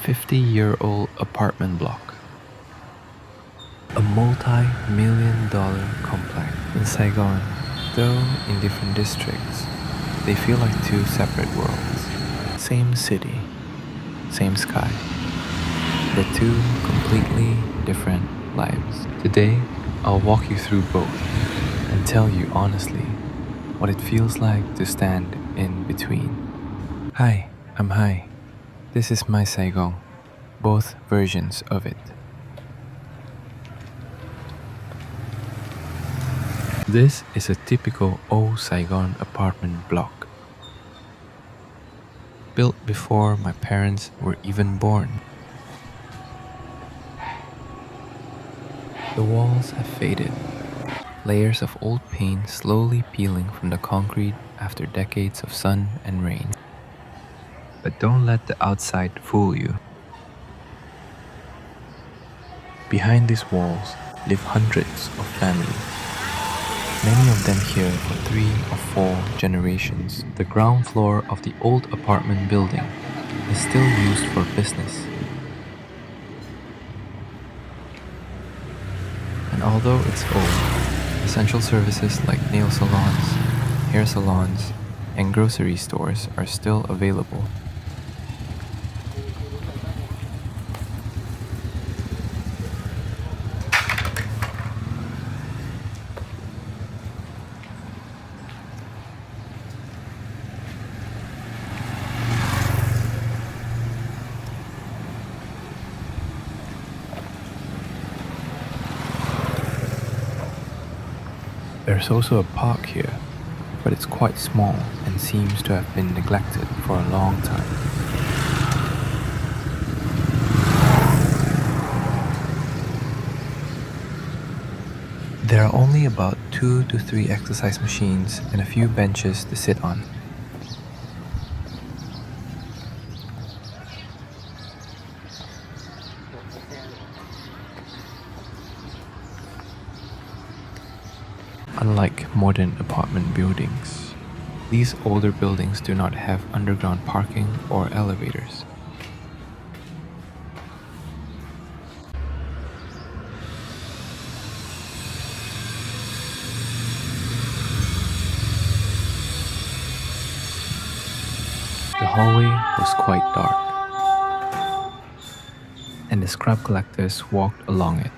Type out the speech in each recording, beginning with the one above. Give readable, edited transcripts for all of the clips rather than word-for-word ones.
50-year-old apartment block. A multi-million-dollar complex in Saigon, though in different districts, they feel like two separate worlds. Same city, same sky, but two completely different lives. Today, I'll walk you through both and tell you honestly what it feels like to stand in between. Hi, I'm Hai. This is my Saigon, both versions of it. This is a typical old Saigon apartment block, built before my parents were even born. The walls have faded, layers of old paint slowly peeling from the concrete after decades of sun and rain. But don't let the outside fool you. Behind these walls live hundreds of families, many of them here for 3 or 4 generations. The ground floor of the old apartment building is still used for business. And although it's old, essential services like nail salons, hair salons, and grocery stores are still available. There's also a park here, but it's quite small and seems to have been neglected for a long time. There are only about 2 to 3 exercise machines and a few benches to sit on. Unlike modern apartment buildings, these older buildings do not have underground parking or elevators. The hallway was quite dark, and the scrap collectors walked along it,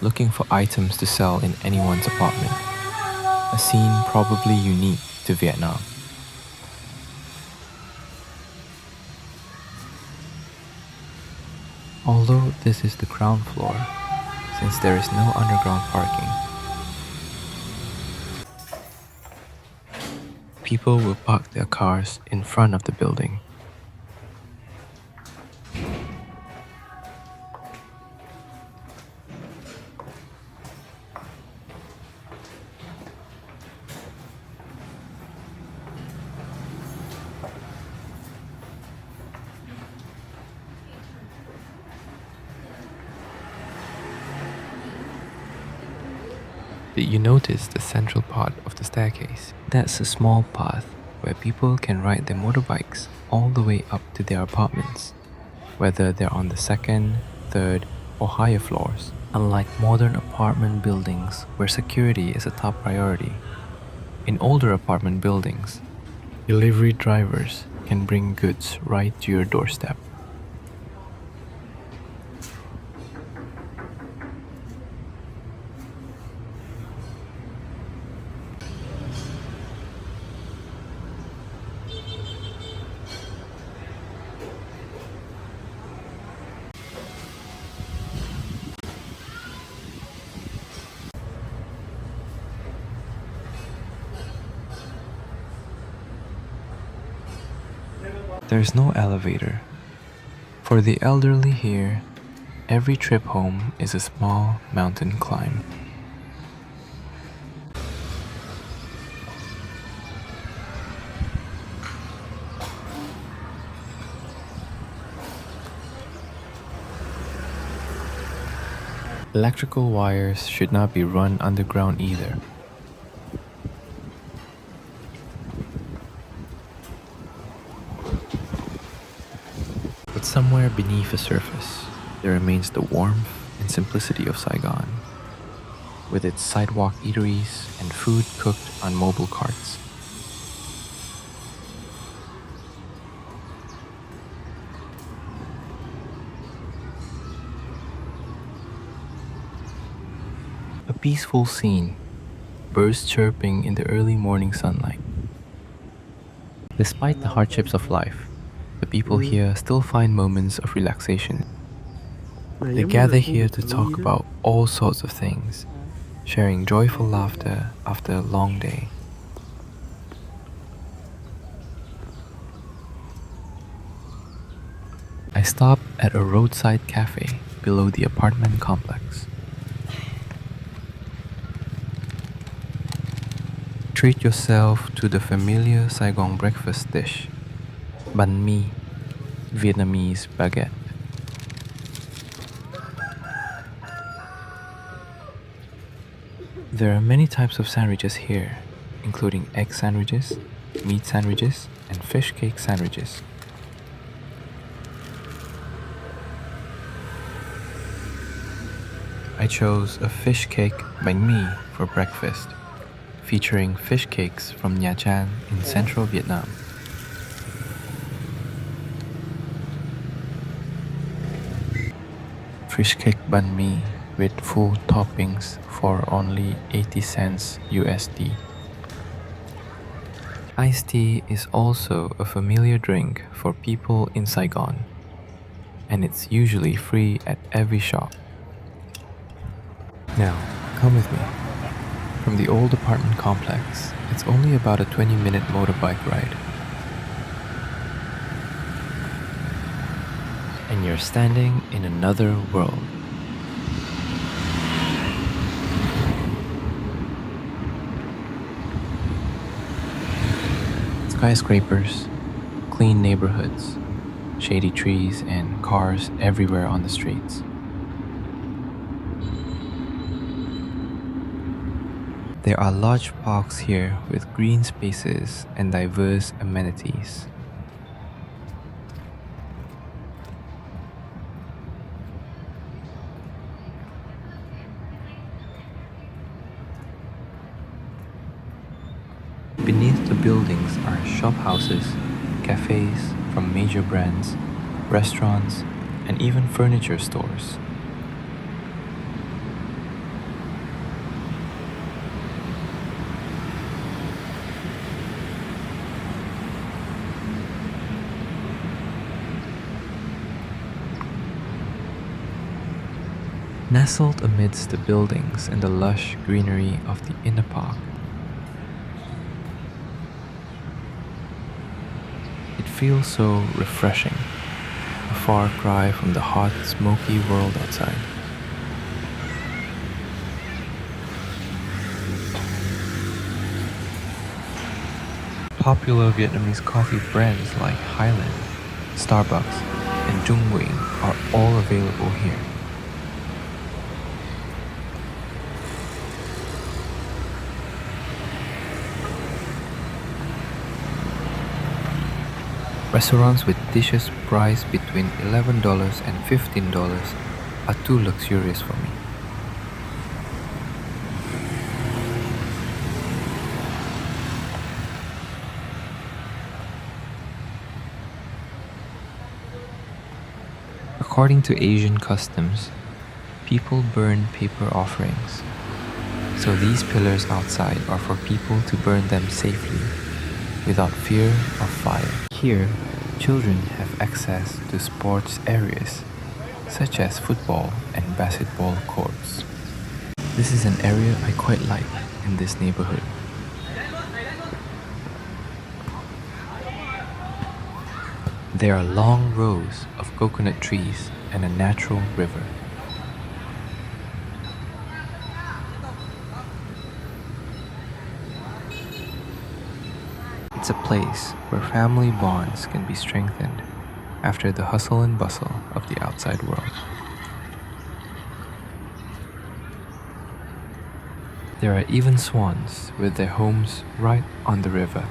looking for items to sell in anyone's apartment, a scene probably unique to Vietnam. Although this is the ground floor, since there is no underground parking, people will park their cars in front of the building. Did you notice the central part of the staircase? That's a small path where people can ride their motorbikes all the way up to their apartments, whether they're on the second, third, or higher floors. Unlike modern apartment buildings where security is a top priority, in older apartment buildings, delivery drivers can bring goods right to your doorstep. There's no elevator. For the elderly here, every trip home is a small mountain climb. Electrical wires should not be run underground either. But somewhere somewhere beneath the surface, there remains the warmth and simplicity of Saigon, with its sidewalk eateries and food cooked on mobile carts. A peaceful scene, birds chirping in the early morning sunlight. Despite the hardships of life, the people here still find moments of relaxation. They gather here to talk about all sorts of things, sharing joyful laughter after a long day. I stop at a roadside cafe below the apartment complex. Treat yourself to the familiar Saigon breakfast dish, banh mi, Vietnamese baguette. There are many types of sandwiches here, including egg sandwiches, meat sandwiches, and fish cake sandwiches. I chose a fish cake bánh mi for breakfast, featuring fish cakes from Nha Trang in central Vietnam. Fish cake banh mi with full toppings for only 80 cents USD. Iced tea is also a familiar drink for people in Saigon, and it's usually free at every shop. Now, come with me. From the old apartment complex, it's only about a 20-minute motorbike ride. And you're standing in another world. Skyscrapers, clean neighborhoods, shady trees, and cars everywhere on the streets. There are large parks here with green spaces and diverse amenities. Beneath the buildings are shophouses, cafes from major brands, restaurants, and even furniture stores. Nestled amidst the buildings and the lush greenery of the inner park, it feels so refreshing, a far cry from the hot, smoky world outside. Popular Vietnamese coffee brands like Highland, Starbucks, and Trung Nguyen are all available here. Restaurants with dishes priced between $11 and $15 are too luxurious for me. According to Asian customs, people burn paper offerings. So these pillars outside are for people to burn them safely, without fear of fire. Here, children have access to sports areas, such as football and basketball courts. This is an area I quite like in this neighborhood. There are long rows of coconut trees and a natural river. It's a place where family bonds can be strengthened after the hustle and bustle of the outside world. There are even swans with their homes right on the river.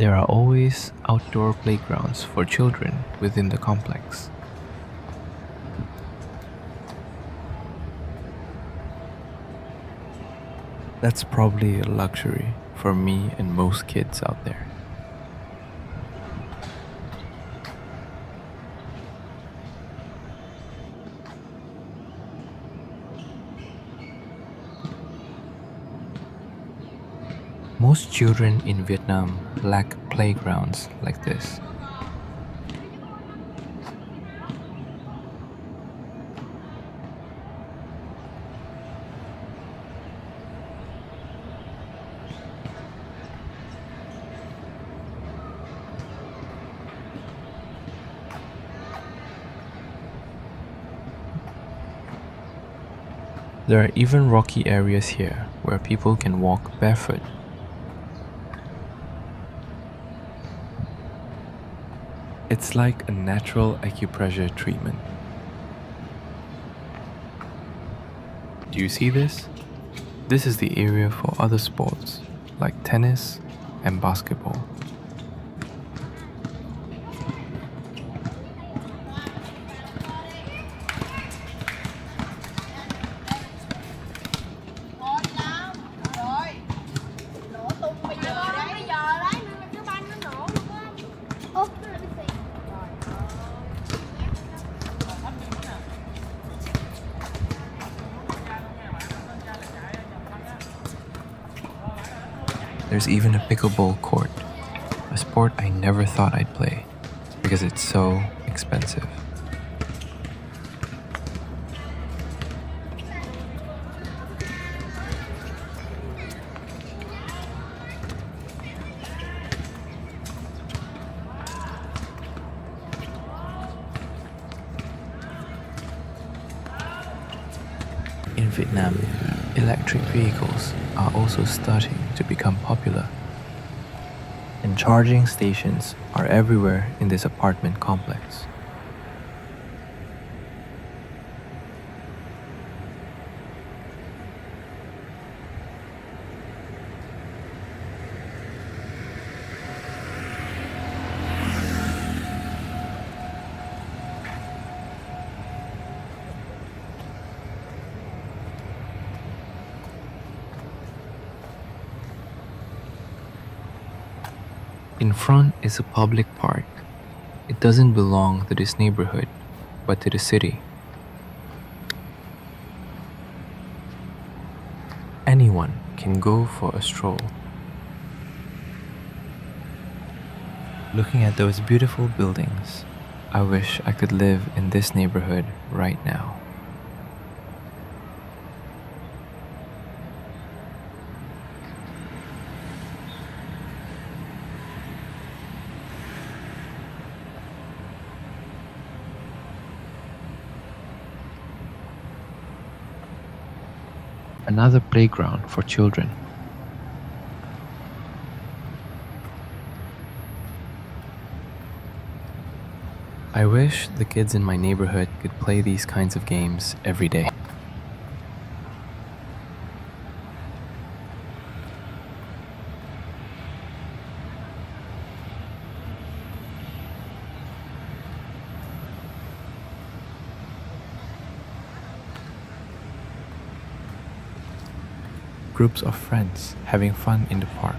There are always outdoor playgrounds for children within the complex. That's probably a luxury for me and most kids out there. Most children in Vietnam lack playgrounds like this. There are even rocky areas here where people can walk barefoot. It's like a natural acupressure treatment. Do you see this? This is the area for other sports like tennis and basketball. There's even a pickleball court, a sport I never thought I'd play because it's so expensive. In Vietnam, electric vehicles are also starting to become popular, and charging stations are everywhere in this apartment complex. In front is a public park. It doesn't belong to this neighborhood, but to the city. Anyone can go for a stroll. Looking at those beautiful buildings, I wish I could live in this neighborhood right now. Another playground for children. I wish the kids in my neighborhood could play these kinds of games every day. Groups of friends having fun in the park.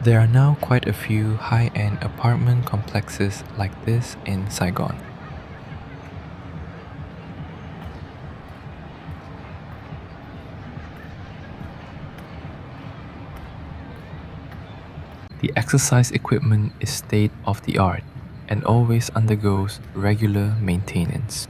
There are now quite a few high-end apartment complexes like this in Saigon. The exercise equipment is state of the art and always undergoes regular maintenance.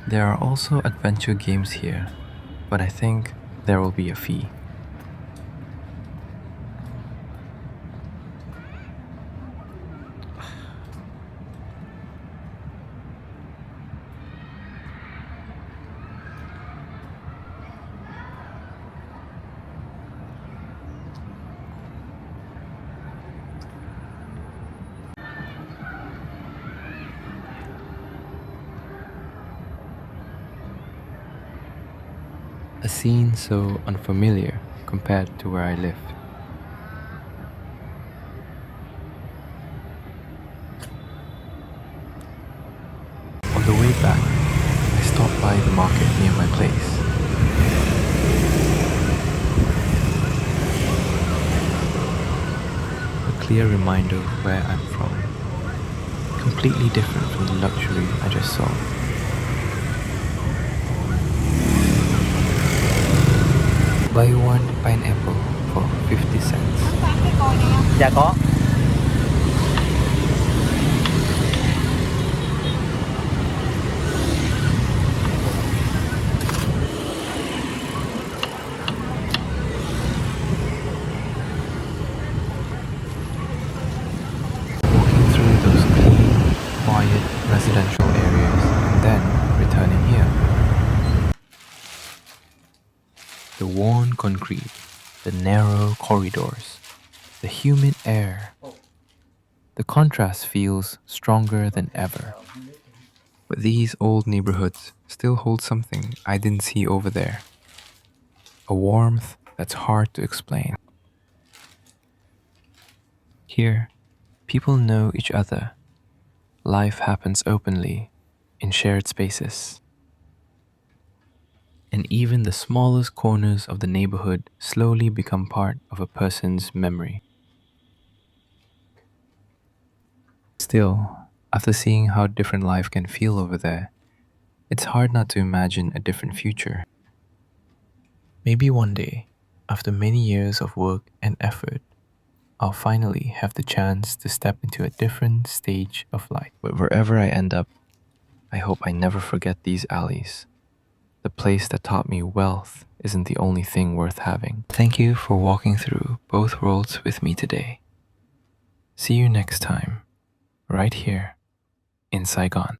There are also adventure games here, but I think there will be a fee. A scene so unfamiliar compared to where I live. On the way back, I stopped by the market near my place. A clear reminder of where I'm from. Completely different from the luxury I just saw. Buy one pineapple for 50 cents. Dạ có. Walking through those clean, quiet residential areas and then returning here. The worn concrete, the narrow corridors, the humid air. The contrast feels stronger than ever. But these old neighborhoods still hold something I didn't see over there. A warmth that's hard to explain. Here, people know each other. Life happens openly, in shared spaces. And even the smallest corners of the neighborhood slowly become part of a person's memory. Still, after seeing how different life can feel over there, it's hard not to imagine a different future. Maybe one day, after many years of work and effort, I'll finally have the chance to step into a different stage of life. But wherever I end up, I hope I never forget these alleys. The place that taught me wealth isn't the only thing worth having. Thank you for walking through both worlds with me today. See you next time, right here in Saigon.